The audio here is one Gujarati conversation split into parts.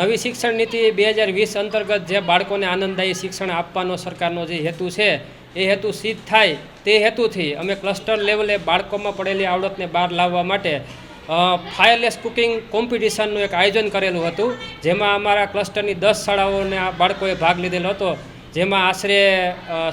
નવી શિક્ષણ નીતિ 2020 અંતર્ગત જે બાળકોને આનંદદાયી શિક્ષણ આપવાનો સરકારનો જે હેતુ છે એ હેતુ સિદ્ધ થાય તે હેતુથી અમે ક્લસ્ટર લેવલે બાળકોમાં પડેલી આવડતને બહાર લાવવા માટે ફાયરલેસ કુકિંગ કોમ્પિટિશનનું એક આયોજન કરેલું હતું, જેમાં અમારા ક્લસ્ટરની 10 શાળાઓને આ બાળકોએ ભાગ લીધેલો હતો, જેમાં આશરે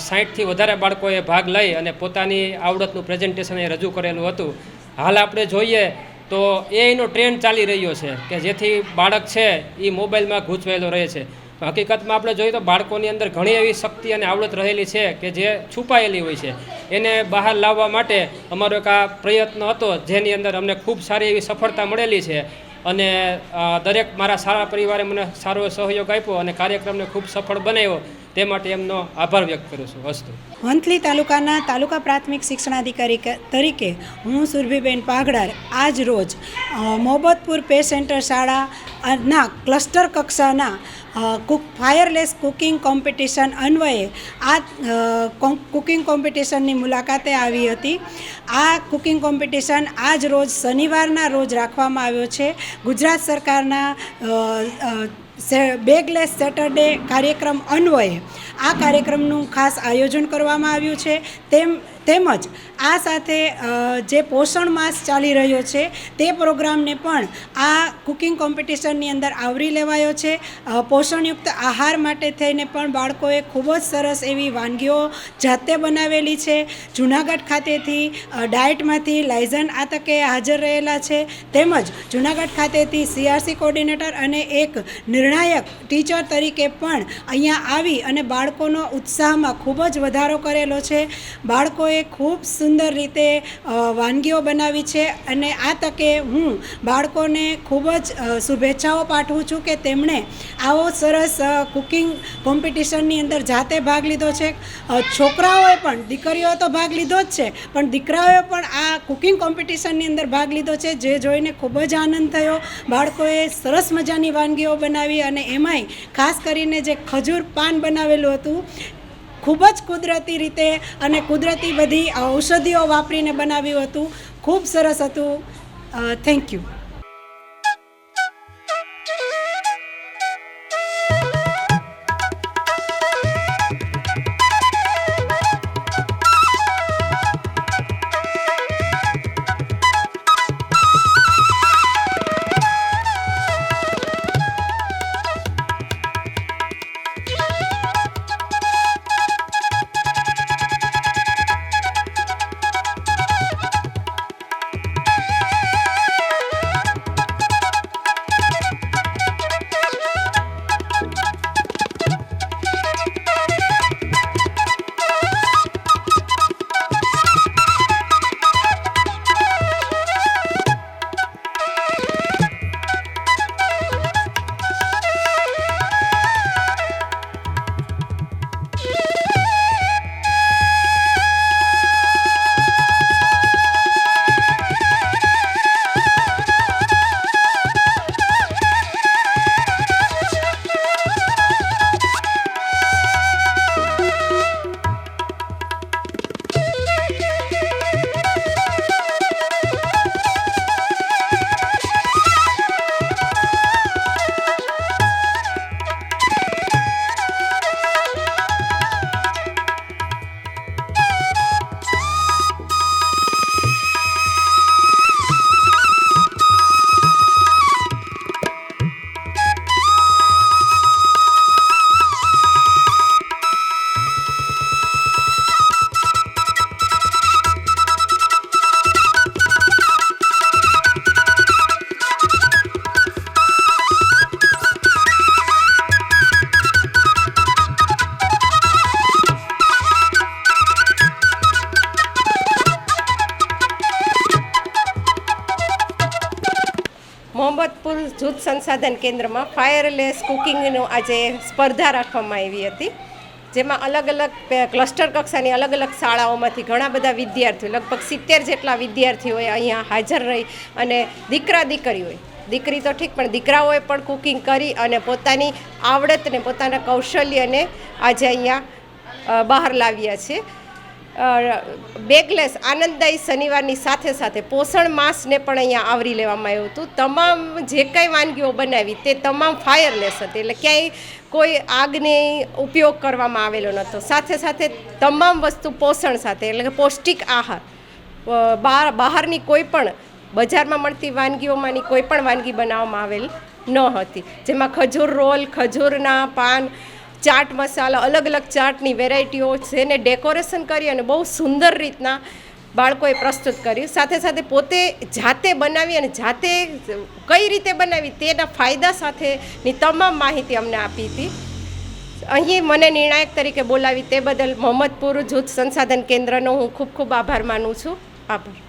60થી વધારે બાળકોએ ભાગ લઈ અને પોતાની આવડતનું પ્રેઝન્ટેશન એ રજૂ કરેલું હતું. હાલ આપણે જોઈએ તો એનો ટ્રેન્ડ ચાલી રહ્યો છે કે જેથી બાળક છે એ મોબાઈલમાં ગૂંચવાયેલો રહે છે. હકીકતમાં આપણે જોઈએ તો બાળકોની અંદર ઘણી એવી શક્તિ અને આવડત રહેલી છે કે જે છુપાયેલી હોય છે. એને બહાર લાવવા માટે અમારો એક આ પ્રયત્ન હતો, જેની અંદર અમને ખૂબ સારી એવી સફળતા મળેલી છે અને દરેક મારા સારા પરિવારે મને સારો સહયોગ આપ્યો અને કાર્યક્રમને ખૂબ સફળ બનાવ્યો. તે માટે એમનો આભાર વ્યક્ત કરું છું. અસ્તુ. વંથલી તાલુકાના તાલુકા પ્રાથમિક શિક્ષણાધિકારી તરીકે હું સુરભીબેન પાઘડાર આજ રોજ મોહબ્બતપુર પે સેન્ટર શાળાના ક્લસ્ટર કક્ષાના ફાયરલેસ કુકિંગ કોમ્પિટિશન અન્વયે આ કુકિંગ કોમ્પિટિશનની મુલાકાતે આવી હતી. આ કુકિંગ કોમ્પિટિશન આજ રોજ શનિવારના રોજ રાખવામાં આવ્યો છે. ગુજરાત સરકારના બેગલેસ સેટરડે કાર્યક્રમ અન્વયે આ કાર્યક્રમનું ખાસ આયોજન કરવામાં આવ્યું છે. તેમજ આ સાથે જે પોષણ માસ ચાલી રહ્યો છે તે પ્રોગ્રામને પણ આ કુકિંગ કોમ્પિટિશનની અંદર આવરી લેવાયો છે. પોષણયુક્ત આહાર માટે થઈને પણ બાળકોએ ખૂબ જ સરસ એવી વાનગીઓ જાતે બનાવેલી છે. જૂનાગઢ ખાતેથી ડાયટમાંથી લાયઝન આ તકે હાજર રહેલા છે. તેમજ જૂનાગઢ ખાતેથી CRC કોર્ડિનેટર અને એક નિર્ણાયક ટીચર તરીકે પણ અહીંયા આવી અને બાળકોનો ઉત્સાહમાં ખૂબ જ વધારો કરેલો છે. બાળકોએ ખૂબ સુંદર રીતે વાનગીઓ બનાવી છે અને આ તકે હું બાળકોને ખૂબ જ શુભેચ્છાઓ પાઠવું છું કે તેમણે આવો સરસ કુકિંગ કોમ્પિટિશનની અંદર જાતે ભાગ લીધો છે. છોકરાઓએ પણ, દીકરીઓએ તો ભાગ લીધો જ છે, પણ દીકરાઓએ પણ આ કુકિંગ કોમ્પિટિશનની અંદર ભાગ લીધો છે, જે જોઈને ખૂબ જ આનંદ થયો. બાળકોએ સરસ મજાની વાનગીઓ બનાવી અને એમાંય ખાસ કરીને જે ખજૂર પાન બનાવેલું હતું ખૂબ જ કુદરતી રીતે અને કુદરતી બધી ઔષધિઓ વાપરીને બનાવ્યું હતું. ખૂબ સરસ હતું. Thank you. મોહમ્મદપુર જૂથ સંસાધન કેન્દ્રમાં ફાયરલેસ કુકિંગનો આજે સ્પર્ધા રાખવામાં આવી હતી, જેમાં અલગ અલગ ક્લસ્ટર કક્ષાની અલગ અલગ શાળાઓમાંથી ઘણા બધા વિદ્યાર્થીઓ, લગભગ 70 જેટલા વિદ્યાર્થીઓએ અહીંયા હાજર રહી અને દીકરીઓએ, દીકરી તો ઠીક પણ દીકરાઓએ પણ કુકિંગ કરી અને પોતાની આવડતને, પોતાના કૌશલ્યને આજે અહીંયા બહાર લાવ્યા છે. બેગલેસ આનંદદાયી શનિવારની સાથે સાથે પોષણ માસને પણ અહીંયા આવરી લેવામાં આવ્યું હતું. તમામ જે કંઈ વાનગીઓ બનાવી તે તમામ ફાયરલેસ હતી, એટલે ક્યાંય કોઈ આગને ઉપયોગ કરવામાં આવેલો નહોતો. સાથે સાથે તમામ વસ્તુ પોષણ સાથે, એટલે કે પૌષ્ટિક આહાર, બહારની કોઈ પણ બજારમાં મળતી વાનગીઓમાંની કોઈ પણ વાનગી બનાવવામાં આવેલ ન હતી, જેમાં ખજૂર રોલ, ખજૂરના પાન, ચાટ મસાલા, અલગ અલગ ચાટની વેરાયટીઓ જેને ડેકોરેશન કરી અને બહુ સુંદર રીતના બાળકોએ પ્રસ્તુત કર્યું. સાથે સાથે પોતે જાતે બનાવી અને જાતે કઈ રીતે બનાવી તેના ફાયદા સાથેની તમામ માહિતી અમને આપી હતી. અહીં મને નિર્ણાયક તરીકે બોલાવી તે બદલ મોહમ્મદપુર જૂથ સંસાધન કેન્દ્રનો હું ખૂબ ખૂબ આભાર માનું છું. આભાર.